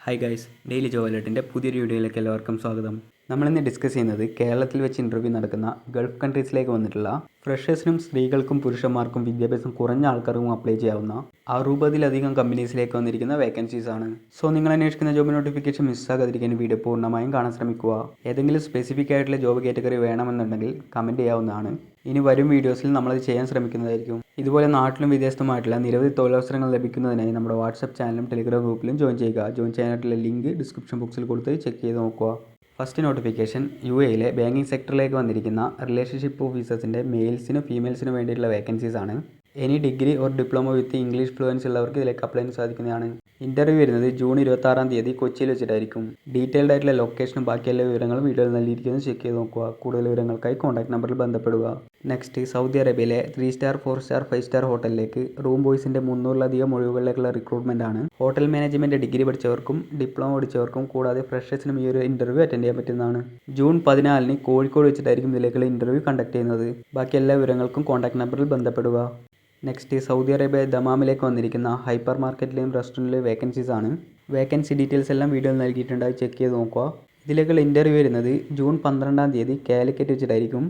Hi guys, daily job അലേർട്ടിൻ്റെ പുതിയൊരു വീഡിയോയിലേക്ക് എല്ലാവർക്കും സ്വാഗതം. നമ്മളിന്ന് ഡിസ്കസ് ചെയ്യുന്നത് കേരളത്തിൽ വെച്ച് ഇൻ്റർവ്യൂ നടക്കുന്ന ഗൾഫ് കൺട്രീസിലേക്ക് വന്നിട്ടുള്ള ഫ്രഷേഴ്സിനും സ്ത്രീകൾക്കും പുരുഷന്മാർക്കും വിദ്യാഭ്യാസം കുറഞ്ഞ ആൾക്കാർക്കും അപ്ലൈ ചെയ്യാവുന്ന 60-ലധികം കമ്പനീസിലേക്ക് വന്നിരിക്കുന്ന വേക്കൻസീസ് ആണ്. സോ നിങ്ങൾ അന്വേഷിക്കുന്ന ജോബ് നോട്ടിഫിക്കേഷൻ മിസ്സാകാതിരിക്കാൻ വീഡിയോ പൂർണ്ണമായും കാണാൻ ശ്രമിക്കുക. ഏതെങ്കിലും സ്പെസിഫിക് ആയിട്ടുള്ള ജോബ് കാറ്റഗറി വേണമെന്നുണ്ടെങ്കിൽ കമൻറ്റ് ചെയ്യാവുന്നതാണ്. ഇനി വരും വീഡിയോസിൽ നമ്മളത് ചെയ്യാൻ ശ്രമിക്കുന്നതായിരിക്കും. ഇതുപോലെ നാട്ടിലും വിദേശത്തുമായിട്ടുള്ള നിരവധി തൊഴിലവസരങ്ങൾ ലഭിക്കുന്നതിനായി നമ്മുടെ വാട്സപ്പ് ചാനലും ടെലിഗ്രാം ഗ്രൂപ്പിലും ജോയിൻ ചെയ്യുക. ജോയിൻ ചെയ്യാനായിട്ടുള്ള ലിങ്ക് ഡിസ്ക്രിപ്ഷൻ ബോക്സിൽ കൊടുത്ത് ചെക്ക് ചെയ്ത് നോക്കുക. ഫസ്റ്റ് നോട്ടിഫിക്കേഷൻ UAE ബാങ്കിങ് സെക്ടറിലേക്ക് വന്നിരിക്കുന്ന റിലേഷൻഷിപ്പ് ഓഫീസേഴ്സിൻ്റെ മെയിൽസിനും ഫീമെയിൽസിനും വേണ്ടിയിട്ടുള്ള വേക്കൻസീസ് ആണ്. Any degree or diploma with English fluency ഉള്ളവർക്ക് ഇതിലേക്ക് അപ്ലൈ ചെയ്യാൻ സാധിക്കുന്നതാണ്. ഇൻ്റർവ്യൂ വരുന്നത് ജൂൺ 26 കൊച്ചിയിൽ വെച്ചിട്ടായിരിക്കും. ഡീറ്റെയിൽഡ് ആയിട്ടുള്ള ലൊക്കേഷനും ബാക്കി എല്ലാ വിവരങ്ങളും വീഡിയോയിൽ നൽകിയിരിക്കുന്നത് ചെക്ക് ചെയ്ത് നോക്കുക. കൂടുതൽ വിവരങ്ങൾക്കായി കോൺടാക്ട് നമ്പറിൽ ബന്ധപ്പെടുക. നെക്സ്റ്റ്, സൗദി അറേബ്യയിലെ 3 സ്റ്റാർ 4 സ്റ്റാർ 5 സ്റ്റാർ ഹോട്ടലിലേക്ക് റൂം ബോയ്സിൻ്റെ 300-ലധികം ഒഴിവുകളിലേക്കുള്ള റിക്രൂട്ട്മെൻ്റ് ആണ്. ഹോട്ടൽ മാനേജ്മെൻറ്റ് ഡിഗ്രി പഠിച്ചവർക്കും ഡിപ്ലോമ പഠിച്ചവർക്കും കൂടാതെ ഫ്രഷേഴ്സിനും ഈ ഒരു ഇൻ്റർവ്യൂ അറ്റൻഡ് ചെയ്യാൻ പറ്റുന്നതാണ്. ജൂൺ 14 കോഴിക്കോട് വെച്ചിട്ടായിരിക്കും ഇതിലേക്കുള്ള ഇൻ്റർവ്യൂ കണ്ടക്ട് ചെയ്യുന്നത്. ബാക്കി എല്ലാ വിവരങ്ങൾക്കും കോൺടാക്ട് നമ്പറിൽ ബന്ധപ്പെടുക. നെക്സ്റ്റ്, സൗദി അറേബ്യ ദമാമിലേക്ക് വന്നിരിക്കുന്ന ഹൈപ്പർ മാർക്കറ്റിലെയും റെസ്റ്റോറൻറ്റിലെയും വേക്കൻസീസ് ആണ്. വേക്കൻസി ഡീറ്റെയിൽസ് എല്ലാം വീഡിയോയിൽ നൽകിയിട്ടുണ്ട്, ചെക്ക് ചെയ്ത് നോക്കുക. ഇതിലേക്കുള്ള ഇൻ്റർവ്യൂ വരുന്നത് ജൂൺ 12 കാലിക്കറ്റ് വെച്ചിട്ടായിരിക്കും.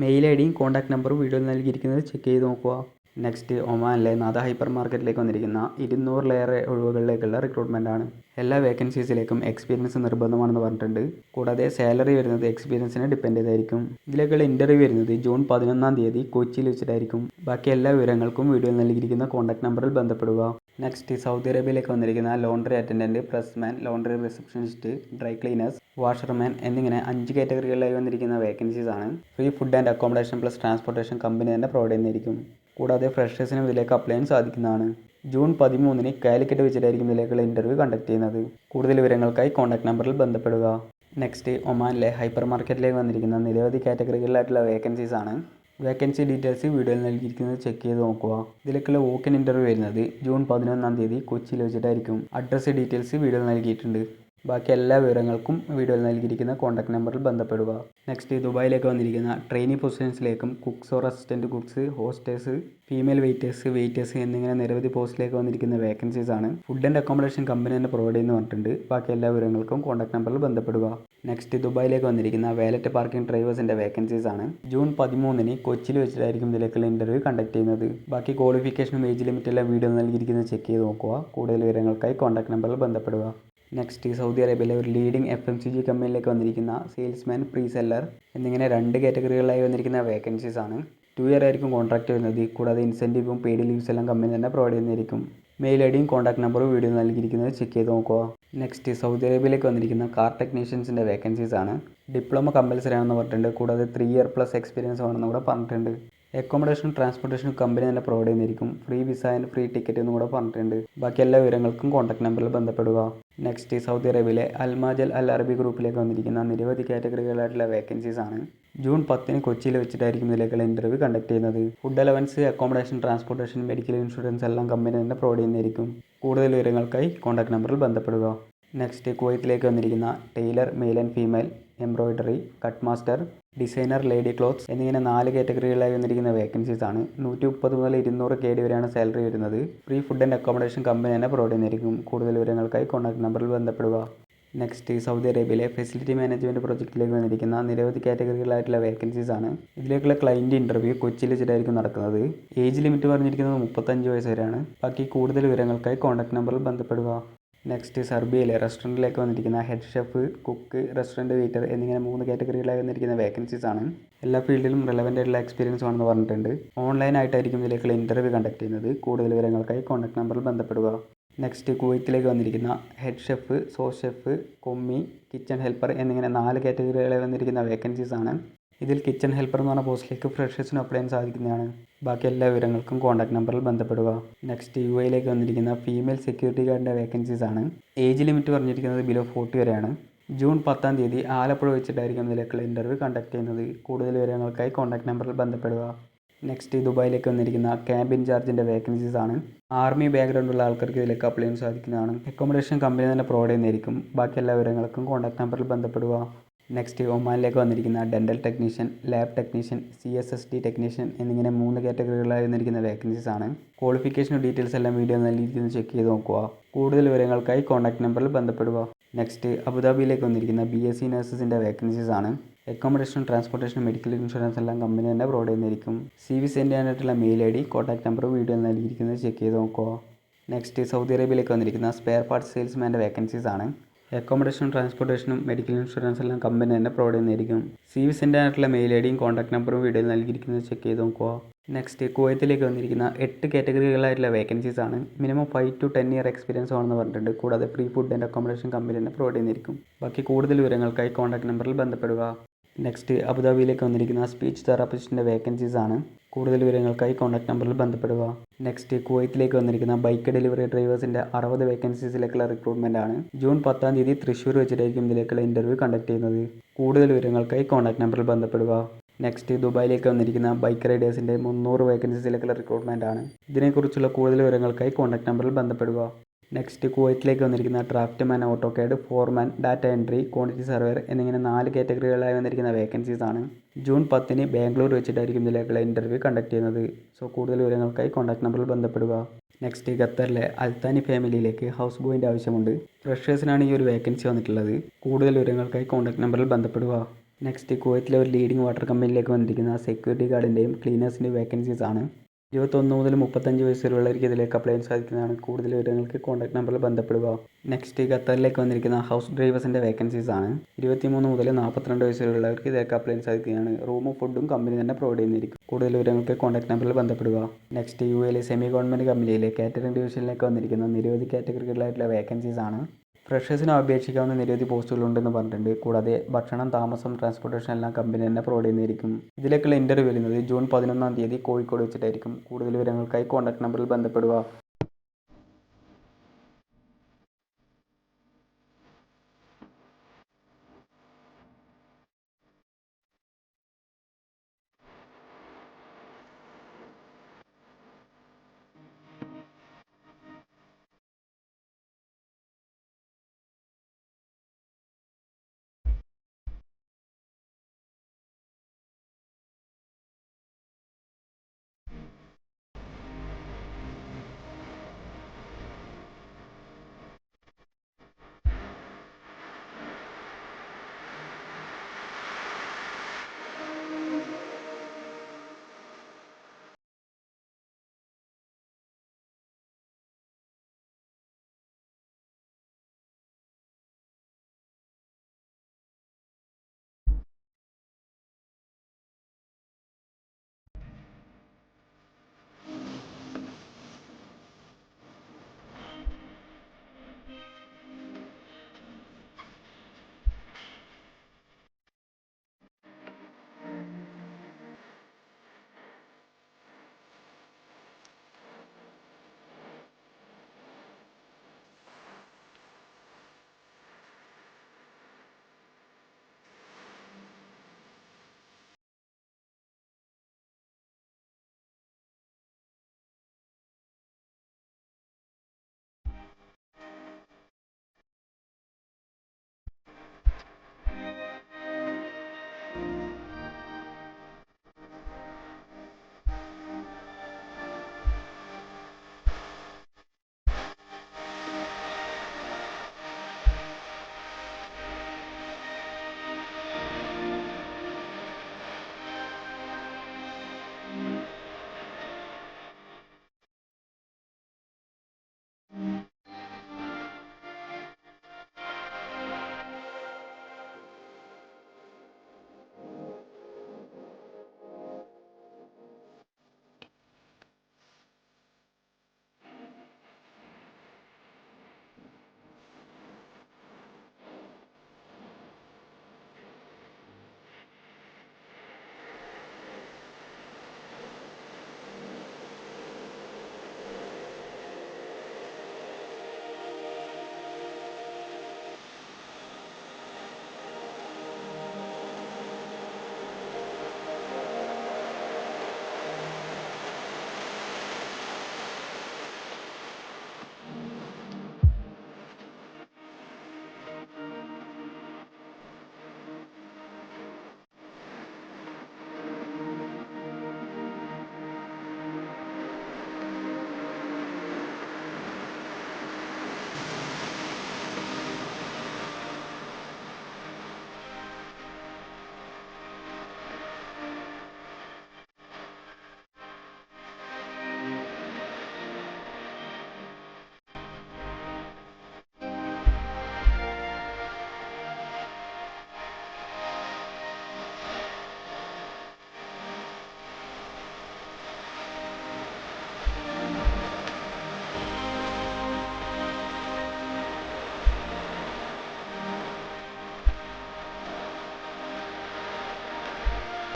മെയിൽ ഐ ഡിയും കോൺടാക്ട് നമ്പറും വീഡിയോയിൽ നൽകിയിരിക്കുന്നത് ചെക്ക് ചെയ്ത് നോക്കുക. നെക്സ്റ്റ്, ഒമാനിലെ നാദ ഹൈപ്പർ മാർക്കറ്റിലേക്ക് വന്നിരിക്കുന്ന 200-ലേറെ ഒഴിവുകളിലേക്കുള്ള റിക്രൂട്ട്മെൻ്റ് ആണ്. എല്ലാ വേക്കൻസീസിലേക്കും എക്സ്പീരിയൻസ് നിർബന്ധമാണെന്ന് പറഞ്ഞിട്ടുണ്ട്. കൂടാതെ സാലറി വരുന്നത് എക്സ്പീരിയൻസിനെ ഡിപ്പെൻഡ് ചെയ്തായിരിക്കും. ഇതിലേക്കുള്ള ഇൻ്റർവ്യൂ വരുന്നത് ജൂൺ 11 കൊച്ചിയിൽ വെച്ചിട്ടായിരിക്കും. ബാക്കി എല്ലാ വിവരങ്ങൾക്കും വീഡിയോയിൽ നൽകിയിരിക്കുന്ന കോൺടാക്ട് നമ്പറിൽ ബന്ധപ്പെടുക. നെക്സ്റ്റ്, സൗദി അറേബ്യയിലേക്ക് വന്നിരിക്കുന്ന laundry attendant, പ്രസ്മാൻ, laundry receptionist, dry cleaners, washerman എന്നിങ്ങനെ 5 കാറ്റഗറികളിലായി വന്നിരിക്കുന്ന വേക്കൻസീസ് ആണ്. Free food and accommodation plus transportation company തന്നെ പ്രൊവൈഡ് ചെയ്യുന്നതായിരിക്കും. കൂടാതെ ഫ്രഷേഴ്സിനും ഇതിലേക്ക് അപ്ലൈ ചെയ്യാൻ സാധിക്കുന്നതാണ്. ജൂൺ 13 കാലിക്കറ്റ് വെച്ചിട്ടായിരിക്കും ഇതിലേക്കുള്ള ഇൻ്റർവ്യൂ കണ്ടക്ട് ചെയ്യുന്നത്. കൂടുതൽ വിവരങ്ങൾക്കായി കോൺടാക്ട് നമ്പറിൽ ബന്ധപ്പെടുക. നെക്സ്റ്റ്, ഒമാനിലെ ഹൈപ്പർ മാർക്കറ്റിലേക്ക് വന്നിരിക്കുന്ന നിരവധി കാറ്റഗറികളിലായിട്ടുള്ള വേക്കൻസീസ് ആണ്. വേക്കൻസി ഡീറ്റെയിൽസ് വീഡിയോയിൽ നൽകിയിരിക്കുന്നത് ചെക്ക് ചെയ്ത് നോക്കുക. ഇതിലേക്കുള്ള വോക്ക് ഇൻ ഇൻ്റർവ്യൂ വരുന്നത് ജൂൺ 11 കൊച്ചിയിൽ വെച്ചിട്ടായിരിക്കും. അഡ്രസ്സ് ഡീറ്റെയിൽസ് വീഡിയോയിൽ നൽകിയിട്ടുണ്ട്. ബാക്കി എല്ലാ വിവരങ്ങൾക്കും വീഡിയോയിൽ നൽകിയിരിക്കുന്ന കോൺടാക്ട് നമ്പറിൽ ബന്ധപ്പെടുക. നെക്സ്റ്റ്, ദുബായിലേക്ക് വന്നിരിക്കുന്ന ട്രെയിനി പൊസിഷൻസിലേക്കും cooks or assistant cooks, hostesses, female waiters എന്നിങ്ങനെ നിരവധി പോസ്റ്റിലേക്ക് വന്നിരിക്കുന്ന വേക്കൻസീസ് ആണ്. ഫുഡ് ആൻഡ് അക്കോമഡേഷൻ കമ്പനി തന്നെ പ്രൊവൈഡ് ചെയ്യുന്നു പറഞ്ഞിട്ടുണ്ട്. ബാക്കി എല്ലാ വിവരങ്ങൾക്കും കോൺടാക്ട് നമ്പറിൽ ബന്ധപ്പെടുക. നെക്സ്റ്റ്, ദുബായിലേക്ക് വന്നിരിക്കുന്ന വാലറ്റ് പാർക്കിംഗ് ഡ്രൈവേഴ്സിൻ്റെ വേക്കൻസീസ് ആണ്. ജൂൺ 13 കൊച്ചിയിൽ വെച്ചിട്ടായിരിക്കും ഇതിലേക്കുള്ള ഇൻ്റർവ്യൂ കണ്ടക്ട് ചെയ്യുന്നത്. ബാക്കി ക്വാളിഫിക്കേഷനും ഏജ് ലിമിറ്റ് എല്ലാം വീഡിയോ നൽകിയിരിക്കുന്നത് ചെക്ക് ചെയ്ത് നോക്കുക. കൂടുതൽ വിവരങ്ങൾക്കായി കോൺടാക്ട് നമ്പറിൽ ബന്ധപ്പെടുക. നെക്സ്റ്റ്, സൗദി അറേബ്യയിലെ ഒരു ലീഡിംഗ് FMCG കമ്പനിയിലേക്ക് വന്നിരിക്കുന്ന സെയിൽസ്മാൻ, പ്രീ സെല്ലർ എന്നിങ്ങനെ 2 കാറ്റഗറികളിലായി വന്നിരിക്കുന്ന വേക്കൻസീസ് ആണ്. 2 ഇയർ ആയിരിക്കും കോൺട്രാക്ട് വരുന്നത്. കൂടാതെ ഇൻസെൻറ്റീവും പെയ്ഡ് ലീവ്സ് എല്ലാം കമ്പനി തന്നെ പ്രൊവൈഡ് ചെയ്യുന്നതായിരിക്കും. മെയിൽ ഐ ഡിയും കോൺടാക്ട് നമ്പറും വീഡിയോ നൽകിയിരിക്കുന്നത് ചെക്ക് ചെയ്ത് നോക്കുക. നെക്സ്റ്റ്, സൗദി അറേബ്യയിലേക്ക് വന്നിരിക്കുന്ന കാർ ടെക്നീഷ്യൻസിൻ്റെ വേക്കൻസീസ് ആണ്. ഡിപ്ലോമ കമ്പൽസറി ആണെന്ന് പറഞ്ഞിട്ടുണ്ട്. കൂടാതെ 3 ഇയർ പ്ലസ് എക്സ്പീരിയൻസ് വേണമെന്ന് കൂടെ പറഞ്ഞിട്ടുണ്ട്. അക്കോമഡേഷനും ട്രാൻസ്പോർട്ടേഷനും കമ്പനി തന്നെ പ്രൊവൈഡ് ചെയ്യുന്നതായിരിക്കും. Free visa and free ticket എന്നും കൂടെ പറഞ്ഞിട്ടുണ്ട്. ബാക്കി എല്ലാ വിവരങ്ങൾക്കും കോൺടാക്ട് നമ്പറിൽ ബന്ധപ്പെടുക. നെക്സ്റ്റ്, സൗദി അറേബ്യയിലെ അൽമാജൽ അൽ അറബി ഗ്രൂപ്പിലേക്ക് വന്നിരിക്കുന്ന നിരവധി കാറ്റഗറികളായിട്ടുള്ള വേക്കൻസീസ് ആണ്. ജൂൺ 10 കൊച്ചിയിൽ വെച്ചിട്ടായിരിക്കും ഇതിലേക്കുള്ള ഇൻ്റർവ്യൂ കണ്ടക്ട് ചെയ്യുന്നത്. Food allowance, accommodation, transportation, medical insurance എല്ലാം കമ്പനി തന്നെ പ്രൊവൈഡ് ചെയ്യുന്നതായിരിക്കും. കൂടുതൽ വിവരങ്ങൾക്കായി കോൺടാക്ട് നമ്പറിൽ ബന്ധപ്പെടുക. നെക്സ്റ്റ്, കുവൈത്തിലേക്ക് വന്നിരിക്കുന്ന tailor, male and female, embroidery, cut master, designer, lady clothes എന്നിങ്ങനെ 4 കാറ്റഗറികളായി വന്നിരിക്കുന്ന വേക്കൻസീസ് ആണ്. 130 മുതൽ 200 KD വരെയാണ് സാലറി വരുന്നത്. Free food and accommodation company തന്നെ പ്രൊവൈഡ് ചെയ്യുന്നതായിരിക്കും. കൂടുതൽ വിവരങ്ങൾക്കായി കോൺടാക്ട് നമ്പറിൽ ബന്ധപ്പെടുക. നെക്സ്റ്റ്, സൗദി അറേബ്യയിലെ ഫെസിലിറ്റി മാനേജ്മെൻറ്റ് പ്രൊജക്റ്റിലേക്ക് വന്നിരിക്കുന്ന നിരവധി കാറ്റഗറികളായിട്ടുള്ള വേക്കൻസീസ് ആണ്. ഇതിലേക്കുള്ള ക്ലയൻറ്റ് ഇൻ്റർവ്യൂ കൊച്ചിയിൽ വെച്ചിട്ടായിരിക്കും നടക്കുന്നത്. ഏജ് ലിമിറ്റ് പറഞ്ഞിരിക്കുന്നത് 35 വയസ്സ് വരെയാണ്. ബാക്കി കൂടുതൽ വിവരങ്ങൾക്കായി കോൺടാക്ട് നമ്പറിൽ ബന്ധപ്പെടുക. നെക്സ്റ്റ്, സെർബിയയിലെ റെസ്റ്റോറൻറ്റിലേക്ക് വന്നിരിക്കുന്ന head chef, cook, restaurant waiter എന്നിങ്ങനെ 3 കാറ്റഗറികളായി വന്നിരിക്കുന്ന വേക്കൻസീസ് ആണ്. എല്ലാ ഫീൽഡിലും റെലവൻ്റ് ആയിട്ടുള്ള എക്സ്പീരിയൻസ് ആണെന്ന് പറഞ്ഞിട്ടുണ്ട്. ഓൺലൈനായിട്ടായിരിക്കും ഇതിലേക്കുള്ള ഇൻ്റർവ്യൂ കണ്ടക്ട് ചെയ്യുന്നത്. കൂടുതൽ വിവരങ്ങൾക്കായി കോൺടാക്ട് നമ്പറിൽ ബന്ധപ്പെടുക. നെക്സ്റ്റ്, കുവൈത്തിലേക്ക് വന്നിരിക്കുന്ന head chef, sous chef, commis, kitchen helper എന്നിങ്ങനെ 4 കാറ്റഗറികളായി വന്നിരിക്കുന്ന വേക്കൻസീസ് ആണ്. ഇതിൽ കിച്ചൺ ഹെൽപ്പർ എന്ന് പറഞ്ഞ പോസ്റ്റിലേക്ക് ഫ്രഷേഴ്സിന് അപ്ലൈ ചെയ്യാൻ സാധിക്കുന്നതാണ്. ബാക്കി എല്ലാ വിവരങ്ങൾക്കും കോൺടാക്ട് നമ്പറിൽ ബന്ധപ്പെടുക. നെക്സ്റ്റ്, UAE വന്നിരിക്കുന്ന ഫീമെയിൽ സെക്യൂരിറ്റി ഗാർഡിൻ്റെ വേക്കൻസീസ് ആണ്. ഏജ് ലിമിറ്റ് പറഞ്ഞിരിക്കുന്നത് ബിലോ 40 വരെയാണ്. ജൂൺ 10 ആലപ്പുഴ വെച്ചിട്ടായിരിക്കും ഇതിലേക്കുള്ള ഇൻ്റർവ്യൂ കണ്ടക്ട് ചെയ്യുന്നത്. കൂടുതൽ വിവരങ്ങൾക്കായി കോൺടാക്ട് നമ്പറിൽ ബന്ധപ്പെടുക. നെക്സ്റ്റ്, ദുബായിലേക്ക് വന്നിരിക്കുന്ന ക്യാബ് ഇൻചാർജിൻ്റെ വേക്കൻസീസ് ആണ്. ആർമി ബാക്ക്ഗ്രൗണ്ടുള്ള ആൾക്കാർക്ക് ഇതിലേക്ക് അപ്ലൈ ചെയ്യാൻ സാധിക്കുന്നതാണ്. അക്കോമഡേഷൻ കമ്പനി തന്നെ പ്രൊവൈഡ് ചെയ്യുന്നതായിരിക്കും. ബാക്കി എല്ലാ വിവരങ്ങൾക്കും കോൺടാക്ട് നമ്പറിൽ ബന്ധപ്പെടുക. നെക്സ്റ്റ് ഒമാനിലേക്ക് വന്നിരിക്കുന്ന dental technician, lab technician, CSSD technician എന്നിങ്ങനെ 3 കാറ്റഗറികളായി വന്നിരിക്കുന്ന വേക്കൻസീസ് ആണ്. ക്വാളിഫിക്കേഷൻ ഡീറ്റെയിൽസ് എല്ലാം വീഡിയോ നൽകിയിരിക്കുന്നത് ചെക്ക് ചെയ്ത് നോക്കുക. കൂടുതൽ വിവരങ്ങൾക്കായി കോൺടാക്ട് നമ്പറിൽ ബന്ധപ്പെടുക. നെക്സ്റ്റ് അബുദാബിയിലേക്ക് വന്നിരിക്കുന്ന BSc നഴ്സസിൻ്റെ വേക്കൻസീസ് ആണ്. അക്കോമഡേഷനും ട്രാൻസ്പോർട്ടേഷനും മെഡിക്കൽ ഇൻഷുറൻസ് എല്ലാം കമ്പനി തന്നെ പ്രൊവൈഡ് ചെയ്യുന്നതായിരിക്കും. CV സെൻഡ് ചെയ്യാനായിട്ടുള്ള mail ID contact number video നൽകിയിരിക്കുന്നത് ചെക്ക് ചെയ്ത് നോക്കുക. നെക്സ്റ്റ് സൗദി അറേബ്യയിലേക്ക് വന്നിരിക്കുന്ന സ്പെയർ പാർട്സ് സെയിൽസ്മാൻ്റെ വേക്കൻസീസ് ആണ്. അക്കോമഡേഷനും ട്രാൻസ്പോർട്ടേഷനും മെഡിക്കൽ ഇൻഷുറൻസ് എല്ലാം കമ്പനി തന്നെ പ്രൊവൈഡ് ചെയ്യുന്നതായിരിക്കും. CV സെൻഡ് ചെയ്യാനായിട്ടുള്ള മെയിൽ IDയും കോൺടാക്ട് നമ്പറും വീഡിയോയിൽ നൽകിയിരിക്കുന്നത് ചെക്ക് ചെയ്ത് നോക്കുക. നെക്സ്റ്റ് കുവൈത്തിലേക്ക് വന്നിരിക്കുന്ന 8 കാറ്റഗറികളായിട്ടുള്ള വേക്കൻസീസ് ആണ്. മിനിമം 5 to 10 ഇയർ എക്സ്പീരിയൻസ് ആണെന്ന് പറഞ്ഞിട്ടുണ്ട്. കൂടാതെ free food and accommodation company തന്നെ പ്രൊവൈഡ് ചെയ്യുന്നതായിരിക്കും. ബാക്കി കൂടുതൽ വിവരങ്ങൾക്കായി കോൺടാക്ട് നമ്പറിൽ ബന്ധപ്പെടുക. നെക്സ്റ്റ് അബുദാബിയിലേക്ക് വന്നിരിക്കുന്ന സ്പീച്ച് തെറാപ്പിസ്റ്റിൻ്റെ വേക്കൻസീസ് ആണ്. കൂടുതൽ വിവരങ്ങൾക്കായി കോൺടാക്ട് നമ്പറിൽ ബന്ധപ്പെടുക. നെക്സ്റ്റ് കുവൈത്തിലേക്ക് വന്നിരിക്കുന്ന ബൈക്ക് ഡെലിവറി ഡ്രൈവേഴ്സിൻ്റെ 60 വേക്കൻസീസിലേക്കുള്ള റിക്രൂട്ട്മെൻ്റ് ആണ്. ജൂൺ 10-ാം തീയതി തൃശ്ശൂർ വെച്ചിട്ടായിരിക്കും ഇതിലേക്കുള്ള ഇൻ്റർവ്യൂ കണ്ടക്ട് ചെയ്യുന്നത്. കൂടുതൽ വിവരങ്ങൾക്കായി കോൺടാക്ട് നമ്പറിൽ ബന്ധപ്പെടുക. നെക്സ്റ്റ് ദുബായിലേക്ക് വന്നിരിക്കുന്ന ബൈക്ക് റൈഡേഴ്സിൻ്റെ 300 വേക്കൻസീസിലേക്കുള്ള റിക്രൂട്ട്മെൻ്റ് ആണ്. ഇതിനെക്കുറിച്ചുള്ള കൂടുതൽ വിവരങ്ങൾക്കായി കോൺടാക്ട് നമ്പറിൽ ബന്ധപ്പെടുക. നെക്സ്റ്റ് കുവൈത്തിലേക്ക് വന്നിരിക്കുന്ന ഡ്രാഫ്റ്റ്മാൻ, ഓട്ടോകാഡ്, ഫോർമാൻ, ഡാറ്റ എൻട്രി, ക്വാണ്ടിറ്റി സർവേയർ എന്നിങ്ങനെ 4 കാറ്റഗറികളായി വന്നിരിക്കുന്ന വേക്കൻസീസ് ആണ്. ജൂൺ 10-ന് ബാംഗ്ലൂർ വെച്ചിട്ടായിരിക്കും ഇതിലേക്കുള്ള ഇൻ്റർവ്യൂ കണ്ടക്ട് ചെയ്യുന്നത്. സോ കൂടുതൽ വിവരങ്ങൾക്കായി കോൺടാക്ട് നമ്പറിൽ ബന്ധപ്പെടുക. നെക്സ്റ്റ് ഖത്തറിലെ അൽത്താനി ഫാമിലിയിലേക്ക് ഹൗസ് ബോയിൻ്റെ ആവശ്യമുണ്ട്. ഫ്രഷേഴ്സിനാണ് ഈ ഒരു വേക്കൻസി വന്നിട്ടുള്ളത്. കൂടുതൽ വിവരങ്ങൾക്കായി കോൺടാക്ട് നമ്പറിൽ ബന്ധപ്പെടുക. നെക്സ്റ്റ് കുവൈത്തിലെ ഒരു ലീഡിംഗ് വാട്ടർ കമ്പനിയിലേക്ക് വന്നിരിക്കുന്ന സെക്യൂരിറ്റി ഗാർഡിൻ്റെയും ക്ലീനേഴ്സിൻ്റെയും വേക്കൻസീസ് ആണ്. 21 മുതൽ 35 വയസ്സ് വരെയുള്ളവർക്ക് ഇതിലേക്ക് അപ്ലൈ ചെയ്യാൻ സാധിക്കുന്നതാണ്. കൂടുതൽ വിവരങ്ങൾക്ക് കോൺടാക്ട് നമ്പറിൽ ബന്ധപ്പെടുക. നെക്സ്റ്റ് ഖത്തറിലേക്ക് വന്നിരിക്കുന്ന ഹൗസ് ഡ്രൈവേഴ്സിൻ്റെ വേക്കൻസീസ് ആണ്. 23 മുതൽ 42 വയസ്സ് വരെയുള്ളവർക്ക് ഇതിലേക്ക് അപ്ലൈ ചെയ്യാൻ സാധിക്കുന്നതാണ്. റൂമും ഫുഡും കമ്പനി തന്നെ പ്രൊവൈഡ് ചെയ്യുന്നതായിരിക്കും. കൂടുതൽ വിവരങ്ങൾക്ക് കോൺടാക്ട് നമ്പറിൽ ബന്ധപ്പെടുക. നെക്സ്റ്റ് UAE സെമി ഗവൺമെൻറ് കമ്പനിയിലെ കാറ്ററിംഗ് ഡിവിഷനിലേക്ക് വന്നിരിക്കുന്ന നിരവധി കാറ്റഗറികളായിട്ടുള്ള വേക്കൻസീസ് ആണ്. ഫ്രഷേഴ്സിന് അപേക്ഷിക്കാവുന്ന നിരവധി പോസ്റ്റുകളുണ്ടെന്ന് പറഞ്ഞിട്ടുണ്ട്. കൂടാതെ ഭക്ഷണം, താമസം, ട്രാൻസ്പോർട്ടേഷൻ എല്ലാം കമ്പനി തന്നെ പ്രൊവൈഡ് ചെയ്യുന്നതായിരിക്കും. ഇതിലേക്കുള്ള ഇൻ്റർവ്യൂ വരുന്നത് ജൂൺ 11-ാം തീയതി കോഴിക്കോട് വെച്ചിട്ടായിരിക്കും. കൂടുതൽ വിവരങ്ങൾക്കായി കോൺടാക്ട് നമ്പറിൽ ബന്ധപ്പെടുക.